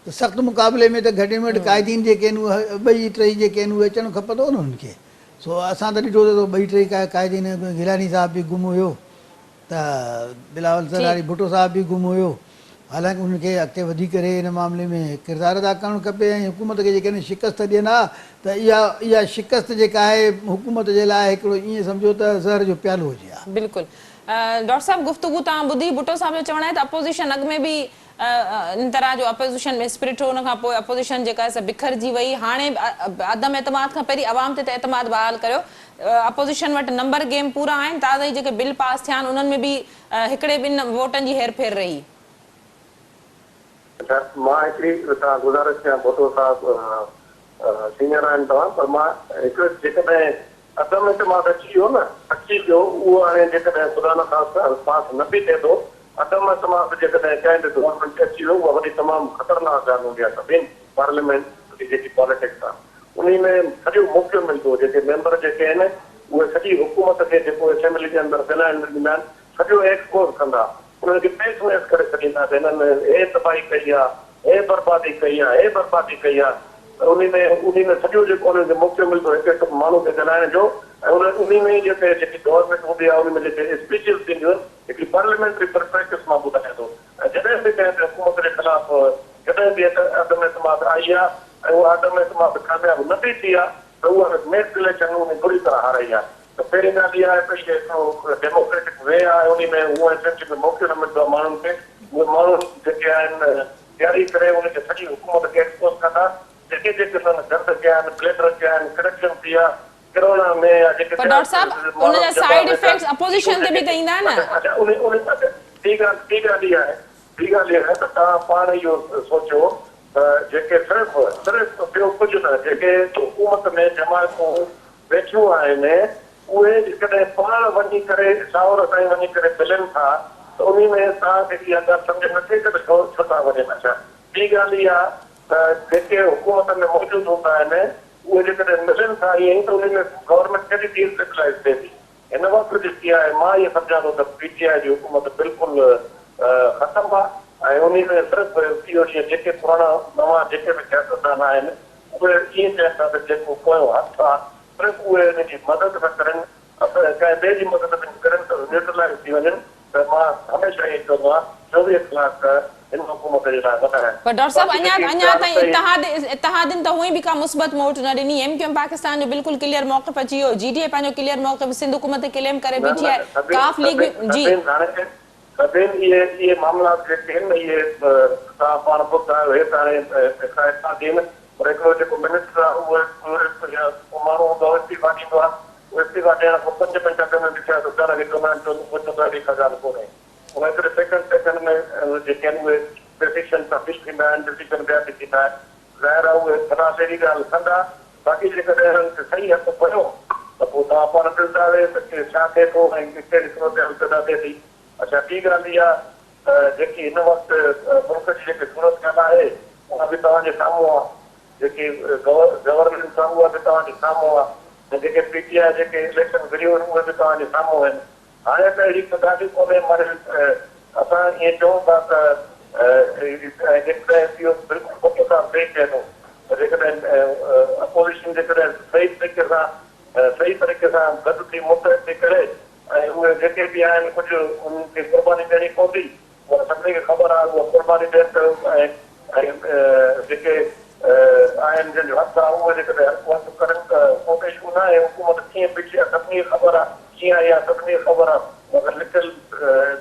त सख़्तु मुक़ाबले में त घटि में घटि क़ाइदीन जेके आहिनि उहे ॿई टई जेके आहिनि उहे अचणु खपंदो न उन्हनि खे। सो असां त ॾिठो त ॿई टई क़ाइदीन, गिलानी साहब बि गुम हुयो, त बिलावल ज़रदारी भुट्टो साहब बि गुम हुयो। हालांकि उनखे अॻिते वधी करे हिन मामले में किरदारु अदा करणु खपे ऐं हुकूमत खे जेकॾहिं शिकस्त ॾियनि हा त इहा शिकस्त जेका आहे हुकूमत जे लाइ हिकिड़ो ईअं सम्झो त ज़हर जो प्यालो हुजे हा। बिल्कुलु। डॉक्टर साहब गुफ़्तगू तव्हां ॿुधी, भुट्टो साहब जो चवणु आहे त अपोज़िशन अॻु में बि इन तरह जो अपोज़िशन में स्पिरिट हो, उन खां पोइ अपोज़िशन जेका आहे बिखरजी वई, हाणे अदम एतमाद खां पहिरीं अवाम ते त एतमाद बहाल करियो। अपोज़िशन वटि नंबर गेम पूरा आहिनि, ताज़ा ई जेके बिल पास थिया आहिनि उन्हनि में बि हिकिड़े ॿिनि वोटनि जी हेर फेर रही। मां हिकिड़ी तव्हां गुज़ारिश कयां, भुट्टो साहब सीनियर आहिनि तव्हां, पर मां हिकु जेकॾहिं अदम एतमाद अची वियो न, अची वियो उहो हाणे जेकॾहिं ख़ुदा न ख़ासिता पास न बि थिए थो, अदम एतमाद जेकॾहिं कंहिं गवर्नमेंट अची वियो उहा वॾी तमामु ख़तरनाक ॻाल्हि हूंदी आहे सभिनी पार्लियामेंट जी जेकी पॉलिटिक्स आहे। उन में सॼो मौक़ो मिलंदो, जेके मेंबर जेके आहिनि उहे सॼी हुकूमत खे जेको असेंबली जे अंदरि ॻाल्हाइण ॾींदा आहिनि सॼो एक्सपोज़ कंदा, उन्हनि खे पेश वेश करे छॾींदा त हिननि हे तबाही कई आहे, हे बर्बादी कई आहे, हे बर्बादी कई आहे। उन में सॼो जेको उन्हनि खे मौक़ो मिलंदो हिकु हिकु माण्हू खे ॻाल्हाइण जो, ऐं उन में जेकी गवर्नमेंट हूंदी आहे उन में जेके स्पीचिस थींदियूं आहिनि हिकिड़ी पार्लियामेंट्री परस्पेक्टिव मां ॿुधायां थो। ऐं जॾहिं बि कंहिं हुकूमत जे ख़िलाफ़ जॾहिं बि अदम एतमाद आई आहे ऐं उहा अदम एतमाद कामयाबु न बि थी आहे त उहा नेक्स्ट इलेक्शन में बुरी तरह हाराई आहे। त पहिरीं ॻाल्हि इहा आहे भई हिकिड़ो डेमोक्रेटिक वे आहे, उन में उहो एसेंचुअली में मौक़ो न मिलंदो आहे माण्हुनि खे। उहे माण्हू जेके आहिनि तयारी करे उनखे सॼी हुकूमत खे एक्सपोज़ कंदा, जेके जेके गर्द कया आहिनि, ब्लेडर कया आहिनि, करप्शन थी आहे कोरोना में, या जेके पर डॉक्टर साहब उनजा साइड इफेक्ट्स अपोज़िशन ते बि त ईंदा न। अच्छा ॿी ॻाल्हि इहा आहे त तव्हां पाण इहो सोचियो त जेके सिर्फ़ु ॿियो कुझु न, जेके हुकूमत में जमातूं वेठियूं आहिनि उहे जेकॾहिं पाण वञी करे सावर ताईं वञी करे मिलनि था त उन में तव्हांखे इहा ॻाल्हि सम्झ नथी अचे त छो था वञनि। अच्छा ॿी ॻाल्हि इहा जेके हुकूमत में मौजूदु हूंदा आहिनि उहे जेकॾहिं मिलनि था ईअं ई त उन में गवर्नमेंट कहिड़ी डिसेंट्रलाइज़ थिए थी। हिन वक़्तु जेकी आहे मां इहो सम्झां थो त PTI जी हुकूमत बिल्कुलु ख़तमु आहे ऐं उन में सिर्फ़ु इहो जीअं जेके पुराणा नवां जेके बि सियासतदान आहिनि उहे ईअं चवनि था त जेको पोयों हथु आहे सिर्फ़ु उहे हिन जी मदद था करनि, कंहिं ॿिए जी मदद न करनि त न्यूट्रलाइज़ थी वञनि। त मां हमेशह इहो चवंदो आहियां 24 कलाक हिन हुकूमत जे लाइ वॾा आहिनि। पर डॉक्टर साहब अञा ताईं इत्तेहादिन त हुई भी का मुस्बत मोट न ॾिनी। MQM पाकिस्तान जो बिल्कुलु क्लियर मौक़िफ़ अची वियो, GDA पंहिंजो क्लियर मौक़िफ़ सिंध हुकूमत ते क्लेम करे बीठी आहे, काफ लीग जी सभिनी इहे मामला जेके आहिनि इहे तव्हां पाण ॿुधायो हेठि हाणे हिदायत था ॾियनि, पर हिकिड़ो जेको मिनिस्टर आहे उहो माण्हू हूंदो इस्तीफ़ा ॾींदो आहे, उहो इस्तीफ़ा ॾियण खां 5 मिंट में ॾिठा त घर खे चवंदा आहिनि का ॻाल्हि कोन्हे। उन हिकिड़े सेकंड में जेके आहिनि उहे डिसीशन पब्लिश थींदा आहिनि, डिसीशन ॿिया बि थींदा आहिनि, ज़ाहिर आहे उहे भला अहिड़ी ॻाल्हि कंदा। बाक़ी जेकॾहिं हिननि खे सही हथु पियो त पोइ तव्हां पाण ॾिसंदा त छा थिए थो ऐं कहिड़ी सूरत हाल थिए थी। अच्छा, ॿी ॻाल्हि इहा जेकी हिन वक़्तु मुल्क जी जेकी सूरत हाल आहे उहा बि तव्हांजे साम्हूं आहे, जेकी गवर्नमेंट आहे उहा बि तव्हांजे साम्हूं आहे, ऐं जेके PTI जेके इलेक्शन विरियूं आहिनि उहे बि तव्हांजे साम्हूं आहिनि। हाणे त अहिड़ी त ॾाढी कोन्हे, पर असां ईअं चऊं था त जेकॾहिं इहो बिल्कुलु पको सां सही थिए थो त जेकॾहिं अपोज़िशन जेकॾहिं सही तरीक़े सां गॾु थी मुतहद थी करे ऐं उहे जेके बि आहिनि कुझु उन्हनि खे क़ुर्बानी ॾियणी पवंदी, पर सभिनी खे ख़बर आहे उहा क़ुर्बानी ॾियनि त ऐं जेके आहिनि जंहिंजो हक़ आहे उहे जेकॾहिं हक़ करनि त को बि इशू न आहे। हुकूमत कीअं बीठी आहे सभिनी खे ख़बर आहे, कीअं आई आहे सभिनी खे ख़बर आहे, मगर लिखियल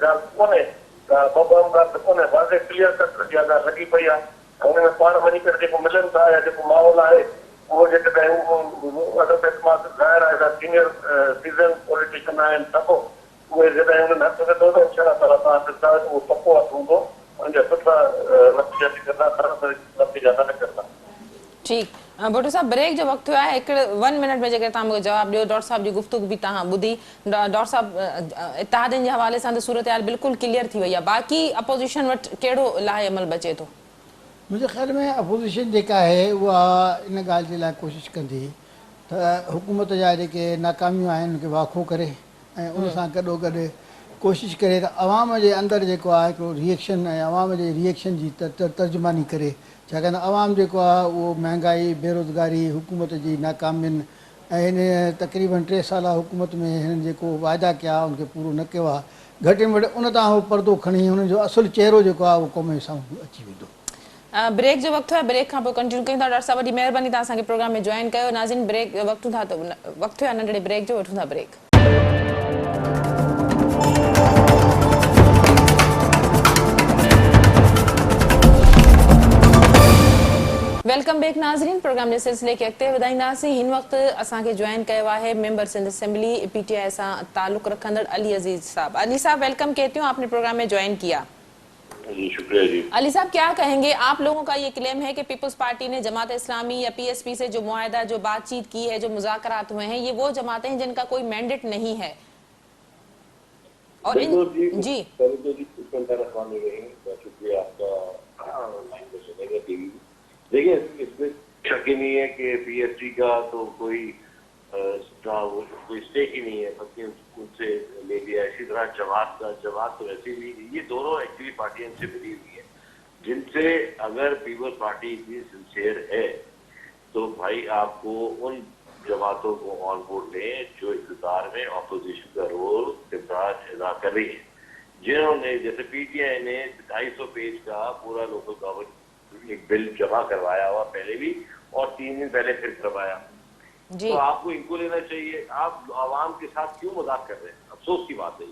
ॻाल्हि कोन्हे त ॻाल्हि त कोन्हे, वाज़े क्लियर कट इहा ॻाल्हि लॻी पई आहे। ऐं हुन में पाण वञी करे जेको मिलनि था या जेको माहौल आहे उहो जेकॾहिं ज़ाहिर आहे त सीनियर सीज़न पॉलिटिशियन आहिनि त पोइ उहे जॾहिं हुननि हथु विधो त इनशा तव्हां ॾिसंदा उहो पको हथु हूंदो, उनजा सुठा नतीजा निकिरंदा, ख़राब नतीजा न निकिरंदा। ठीक भुट्टो साहब, ब्रेक जो वक़्तु आहे, हिकिड़े 1 मिनट में जेकर तव्हां मूंखे जवाबु ॾियो। डॉक्टर साहब जी गुफ़्तगू बि तव्हां ॿुधी। डॉक्टर साहब, इत्तेहादनि जे हवाले सां त सूरत हाल बिल्कुलु क्लियर थी वई आहे, बाक़ी अपोज़िशन वटि कहिड़ो लाहे अमल बचे थो? मुंहिंजे ख़्याल में अपोज़िशन जेका आहे उहा इन ॻाल्हि जे लाइ कोशिशि कंदी त हुकूमत जा जेके नाकामियूं आहिनि उनखे वाखो करे ऐं उन सां गॾोगॾु कोशिशि करे त अवाम जे अंदरि जेको आहे हिकिड़ो रिएक्शन ऐं अवाम जे रिएक्शन जी तर्जुमानी करे। छाकाणि त अवाम जेको आहे उहो महांगाई, बेरोज़गारी, हुकूमत जी नाकामियुनि ऐं हिन तक़रीबन 3 साल हुकूमत में हिननि जेको वाइदा कया उनखे पूरो न कयो आहे, घटि में घटि उन तां उहो पर्दो खणी हुननि जो असुलु चहिरो जेको आहे उहो क़ौम जे साम्हूं अची वेंदो। ब्रेक जो वक़्तु आहे, ब्रेक खां पोइ कंटिन्यू कयूं था। डॉक्टर साहब, वॾी महिरबानी तव्हां असांखे प्रोग्राम में जॉइन कयो। नाज़रीन, ब्रेक वक़्तु था त वक़्तु आहे नंढड़े ब्रेक जो, वठूं था ब्रेक। वेलकम बैक नाज़रीन, प्रोग्राम जे सिलसिले खे अॻिते वधाईंदासीं। हिन वक़्तु असांखे जॉइन कयो आहे मेंबर सिंध असेंबली PTI सां ताल्लुक़ रखंदड़ अली अजीज साहब। अली साहब, वेलकम कहती हूँ, आपने प्रोग्राम में ज्वाइन किया। जी शुक्रिया जी। अली साहब, क्या कहेंगे? आप लोगों का ये क्लेम है कि पीपल्स पार्टी ने जमात इस्लामी या PSP से जो मुआहदा, जो बातचीत की है, जो मुज़ाकरात हुए हैं, ये वो जमातें हैं जिनका कोई मैंडेट नहीं है। और जी शुक्रिया आपका देखिए, इसमें शक ही नहीं है कि PSP का तो कोई स्टेक ही नहीं है, बल्कि उनसे ले लिया। इसी तरह जमात तो वैसे भी, ये दोनों एक्चुअली पार्टियां इनसे मिली हुई है, जिनसे अगर पीपल्स पार्टी इतनी सिंसियर है तो भाई आपको उन जमातों को ऑन बोर्ड लें जो इक़्तिदार में अपोजिशन का रोल अदा कर रही है, जिन्होंने जैसे PTI ने 250 पेज का पूरा लोकल गवर्नमेंट एक बिल जमा करवाया हुआ पहले भी, और 3 दिन पहले फिर करवाया। तो आपको इनको लेना चाहिए। आप आवाम के साथ क्यों मजाक कर रहे हैं? अफसोस की बात है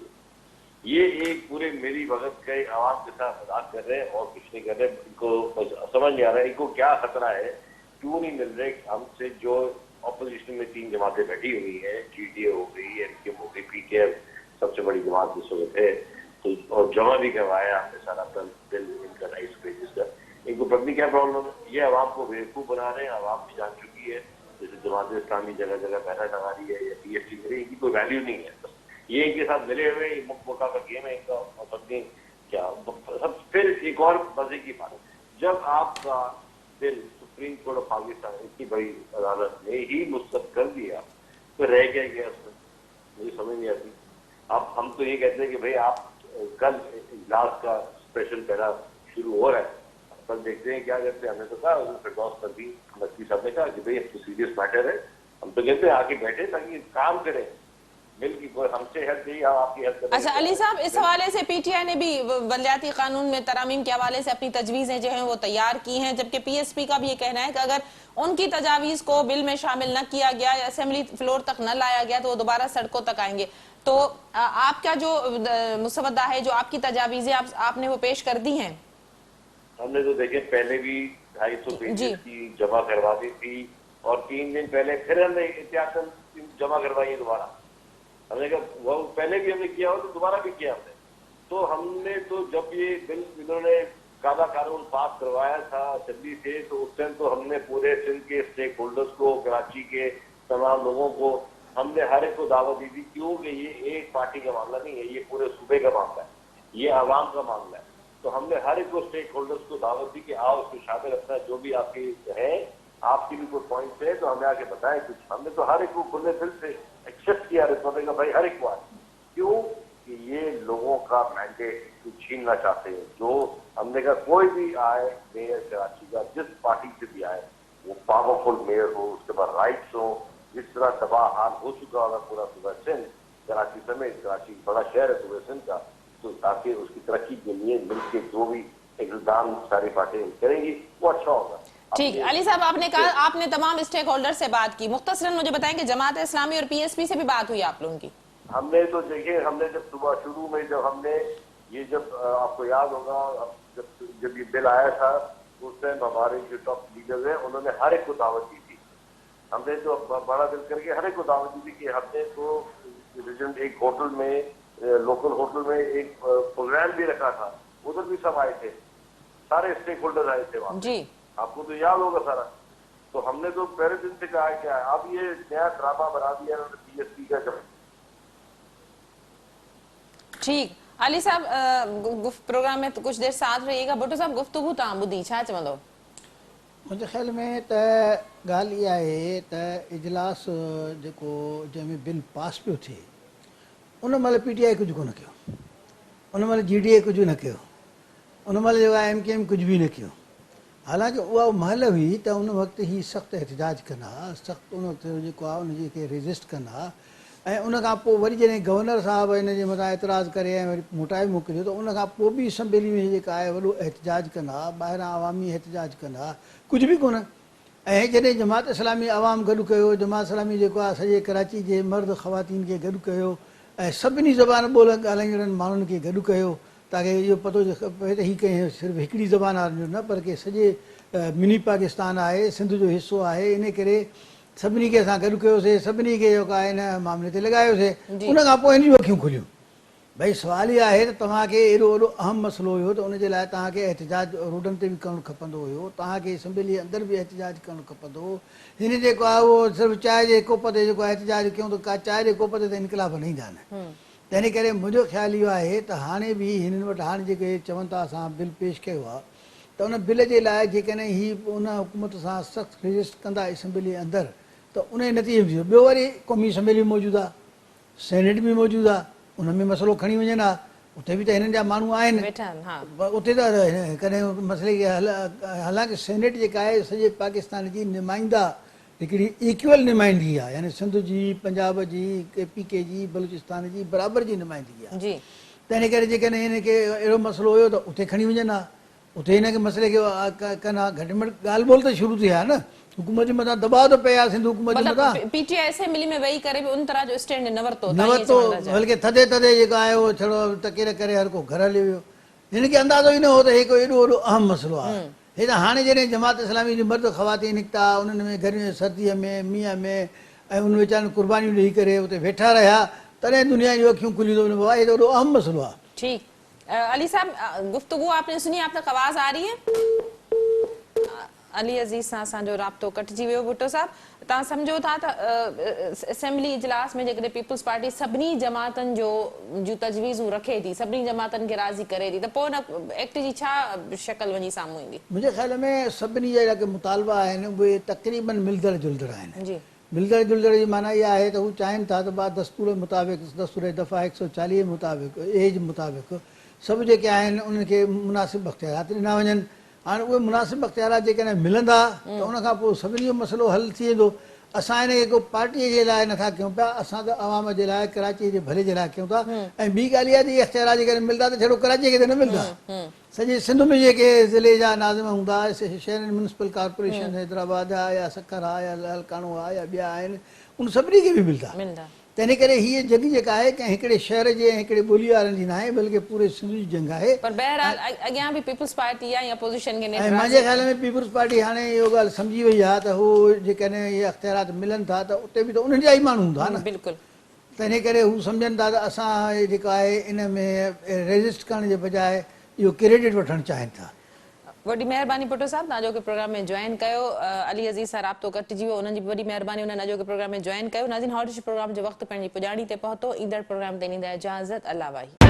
ये एक पूरे मेरी भगत के आवाम के साथ मजाक कर रहे हैं और कुछ नहीं कर रहे। इनको समझ नहीं आ रहा है इनको क्या खतरा है, क्यों नहीं मिल रहे हमसे। जो अपोजिशन में 3 जमातें बैठी हुई हैं, GDA हो गई, MQM हो गई, PTI सबसे बड़ी जमात इस वक्त है, तो और जमा भी करवाया हमने सारा बिल इनका 250 पेजेस का। इनको पता नहीं क्या प्रॉब्लम है, ये आवाम को बेवकूफ़ बना रहे हैं। आवाम भी जान चुकी है, जैसे जमात इस्लामी जगह जगह पैसा लगा रही है या PSP करे, इनकी कोई वैल्यू नहीं है। बस ये इनके साथ मिले हुए मुक्का का गेम है इनका, और पत्नी क्या सब। फिर एक और मजे की बात, जब आपका bill supreme court of Pakistan की बड़ी अदालत ने ही मुस्तरद कर दिया तो रह गया उसमें, मुझे समझ नहीं आती। अब हम तो ये कहते हैं कि भाई आप कल इजलास का स्पेशल पहला शुरू हो रहा है, कल देखते हैं क्या करते हैं। हमने तो कहा फिरदौस नकवी साहब ने कहा कि भाई अब तो सीरियस मैटर है, हम तो कहते हैं आके बैठे ताकि काम करें, मिल की कोई हमसे हेल्प चाहिए हम आपकी हेल्प करें। अच्छा अली साहब, इस हवाले से पीटीआई ने भी बलदियाती कानून में तरामीम के हवाले से अपनी तजवीज़ें जो हैं वो तैयार की हैं, जबकि पीएसपी का भी ये कहना है कि अगर उनकी तजावीज़ को बिल में शामिल न किया गया या असेंबली फ्लोर तक न लाया गया तो वो दोबारा सड़कों तक आएंगे। तो आपका जो मुसवदा है, जो आपकी तजावीज़ें आपने वो पेश कर दी हैं? हमने तो देखे पहले भी 250 पेजेस की जमा करवा दी थी और 3 दिन पहले फिर हमने एहतियातन जमा करवाई दोबारा। हमने कहा वो पहले भी हमने किया हो तो दोबारा भी किया हमने। तो हमने तो जब ये बिल इन्होंने कायदा कानून पास करवाया था असेंबली से, तो उस टाइम तो हमने पूरे सिंध के स्टेक होल्डर्स को, कराची के तमाम लोगों को हमने हर एक को दावत दी थी, क्योंकि ये एक पार्टी का मामला नहीं है, ये पूरे सूबे का मामला है, ये आवाम का मामला है। तो हमने हर एक को स्टेक होल्डर्स को दावत दी कि आओ उसको शामिल रखना, जो भी आपकी है, आपकी भी कोई पॉइंट है तो हमें आके बताएं कुछ। हमने तो हर एक को खुले दिल से एक्सेप्ट किया रिस्पॉन्ड का भाई हर एक को आए, क्यों कि ये लोगों का मैंडेट छीनना चाहते हैं। जो हमने कहा कोई भी आए मेयर कराची का, जिस पार्टी से भी आए, वो पावरफुल मेयर हो, उसके बाद राइट्स हो, जिस तरह तबाह हाल हो चुका होगा पूरा सूबा सिंध, कराची समेत, कराची बड़ा शहर है सूबे सिंध का, तो ताकि उसकी तरक्की के लिए मिलकर जो भी इक़दाम सारी पार्टियां करेंगी वो अच्छा होगा। ठीक, अली साहब आपने कहा आपने तमाम स्टेक होल्डर से बात की, मुख्तसरन मुझे बताएं कि जमात इस्लामी और पीएसपी से भी बात हुई आप लोगों की? हमने तो देखिए, हमने जब सुबह शुरू में जब हमने ये जब आपको याद होगा जब ये बिल आया था उस टाइम हमारे जो टॉप लीडर्स हैं उन्होंने हर एक को दावत दी थी। हमने तो बड़ा दिल करके हर एक को दावत दी थी कि हमने तो एक होटल में, लोकल होटल में एक प्रोग्राम भी रखा था, उधर भी सब आए थे, सारे स्टेक होल्डर आए थे वहाँ जी, आपको तो याद होगा सारा। तो हमने तो पहले दिन से कहा क्या है, अब ये नया ड्रामा बना दिया पीएसपी का। जब ठीक, अली साहब प्रोग्राम में तो कुछ देर साथ रहिएगा। भुट्टो साहब गुफ्तगू तव्हां ॿुधी, छा चवंदो? मुंहिंजे ख़्याल में त ॻाल्हि इहा आहे त इजलास जेको जंहिंमें बिल पास पियो थिए उन महिल पीटीआई कुझु कोन कयो, उन महिल जीडीए कुझु न कयो, उन महिल जेको आहे एमकेएम कुझु बि न कयो। हालांकि उहा महिल हुई त उन वक़्तु ही सख़्तु एहतिजाज कंदा, सख़्तु उन वक़्तु जेको आहे उनजे खे रेज़िस्ट कंदा, ऐं उन खां पोइ वरी जॾहिं गवर्नर साहिबु इन जे मथां एतिराज़ करे ऐं वरी मोटाए मोकिलियो त उन खां पोइ बि असेंबली में जेका आहे वॾो एहतिजाज कंदा, ॿाहिरां अवामी एहतिजाज कंदा, कुझु बि कोन। ऐं जॾहिं जमात इस्लामी अवाम गॾु कयो, जमात इस्लामी जेको आहे सॼे कराची जे मर्द ख़वातीन खे गॾु कयो ऐं सभिनी ज़बान ॿोल ॻाल्हाईंदड़नि माण्हुनि खे गॾु कयो, ताकी इहो पतो पए त हीअ कंहिं सिर्फ़ु हिकिड़ी ज़बान वारनि जो न पर के सॼे मिनी पाकिस्तान आहे, सिंध जो हिसो आहे, इन करे सभिनी खे असां गॾु कयोसीं, सभिनी खे जेको आहे हिन मामले ते लॻायोसीं। उन खां पोइ हिन जूं अखियूं खुलियूं। भई सुवाल इहो आहे त तव्हांखे एॾो वॾो अहम मसइलो हुयो त उनजे लाइ तव्हांखे एहतिजाज रोडनि ते बि करणु खपंदो हुयो, तव्हांखे असेंबली अंदरि बि एहतिजाज करणु खपंदो हो। हिन जेको आहे उहो सिर्फ़ु चांहि जे कोप ते जेको एहतिजाज कयूं त का चांहि जे कोप ते त इनकलाब न ईंदा आहिनि। त इन करे मुंहिंजो ख़्यालु इहो आहे त हाणे बि हिननि वटि हाणे जेके चवनि था असां बिल पेश कयो आहे त उन बिल जे लाइ जेकॾहिं हीअ उन हुकूमत सां सख़्तु रेजिस्ट कंदा असेंबली अंदरि त उन जे नतीजे में ॿियो वरी क़ौमी असेंबली मौजूदु आहे, सेनेट बि मौजूदु आहे, उन में मसइलो खणी वञनि हा, उते बि त हिननि जा माण्हू आहिनि, उते त कॾहिं मसइले खे हालांकि सेनेट जेका आहे सॼे पाकिस्तान जी नुमाइंदा हिकिड़ी इक्वल नुमाइंदगी आहे, यानी सिंध जी, पंजाब जी, केपीके जी, बलूचिस्तान जी बराबरि जी नुमाइंदगी आहे। त इन करे जेकॾहिं हिनखे अहिड़ो मसइलो हुयो त उते खणी वञनि हा, उते हिनखे मसइले खे कनि हा, घटि में घटि ॻाल्हि ॿोल त शुरू थी आहे न, हुकूमत जे मथां दबाव त पए आहे सिंध हुकूमत जे मथां। पीटीआई असेंबली में वेही करे बि उन तरह जो स्टैंड न वरितो, बल्कि थधे थधे जेको आहे उहो थोरो तकेर करे हर को घर हली वियो। हिनखे अंदाज़ो ई न हो त हे कोई एॾो वॾो अहम मसइलो आहे। हे त हाणे जॾहिं जमात इस्लामी जी मर्द ख़वातीन निकिता, उन्हनि में गर्मी सर्दीअ में मींहं में ऐं उन वीचारनि क़ुर्बानियूं ॾेई करे उते वेठा रहिया, तॾहिं दुनिया जूं अखियूं खुलियूं त उन हे त वॾो अहम मसइलो आहे। ठीक, अली साहब गुफ्तगू आपने सुनी, आप तक आवाज आ रही है? अली अज़ीज़ सां असांजो राब्तो कटिजी वियो। भुट्टो साहब, तव्हां सम्झो था त असेंबली इजलास में जेकॾहिं पीपल्स पार्टी सभिनी जमातनि जूं तजवीज़ूं रखे थी, सभिनी जमातनि खे राज़ी करे थी, त पोइ हुन एक्ट जी छा शक्ल वञी साम्हूं ईंदी? मुंहिंजे ख़्याल में सभिनी जा जेके मुतालबा आहिनि उहे तक़रीबन मिलदड़ जुलदड़ आहिनि। जी मिलदड़ जुलदड़ जी माना इहा आहे त हू चाहिनि था त दस्तूर मुताबिक़ दस्तूर दफ़ा 140 मुताबिक़ एज मुताबिक़ सभु जेके आहिनि उन्हनि खे मुनासिब अख़्तियारात ॾिना वञनि। हाणे उहे मुनासिब अख़्तियारात जेकॾहिं मिलंदा त उनखां पोइ सभिनी जो मसइलो हल थी वेंदो। असां हिन खे को पार्टीअ जे लाइ नथा कयूं पिया, असां त अवाम जे लाइ कराचीअ जे भले जे लाइ कयूं था। ऐं ॿी ॻाल्हि इहा त इहे अख़्तियारात जेकॾहिं मिलंदा त छड़ो कराचीअ खे त न मिलंदा, सॼे सिंध में जेके ज़िले जा नाज़िम हूंदा, शहरनि म्यूनिसिपल कॉर्पोरेशन हैदराबाद आहे या सखर आहे या लालकानो आहे या ॿिया आहिनि, उन सभिनी खे बि मिलंदा। त इन करे हीअ जंग जेका आहे कंहिं हिकिड़े शहर जे ऐं हिकिड़े ॿोली वारनि जी न आहे, बल्कि पूरे सिंध जी जंग आहे। पर बहरहाल अॻियां बि पीपल्स पार्टी आहे या पोज़ीशन खे ऐं मुंहिंजे ख़्याल में पीपल्स पार्टी हाणे इहो ॻाल्हि सम्झी वई आहे त हू जेकॾहिं इहे अख़्तियारात मिलनि था त उते बि त उन्हनि जा ई माण्हू हूंदा न। बिल्कुलु। त इन करे हू सम्झनि था त असां जेको आहे इन में रेज़िस्ट करण जे बजाए इहो क्रेडिट वठणु चाहिनि था। वॾी महिरबानी भुट्टो साहब, तव्हां जो के प्रोग्राम में जॉइन कयो। अली अज़ीज़ सां राब्तो कटिजी वियो, उन्हनि जी वॾी महिरबानी, उन्हनि अॼोके प्रोग्राम में जॉइन कयो। नाज़रीन, हॉट इशू प्रोग्राम जो वक़्तु पंहिंजी पुॼाणी ते पहुतो। ईंदड़ प्रोग्राम ते ॾींदा इजाज़त। अल्लाह वाही।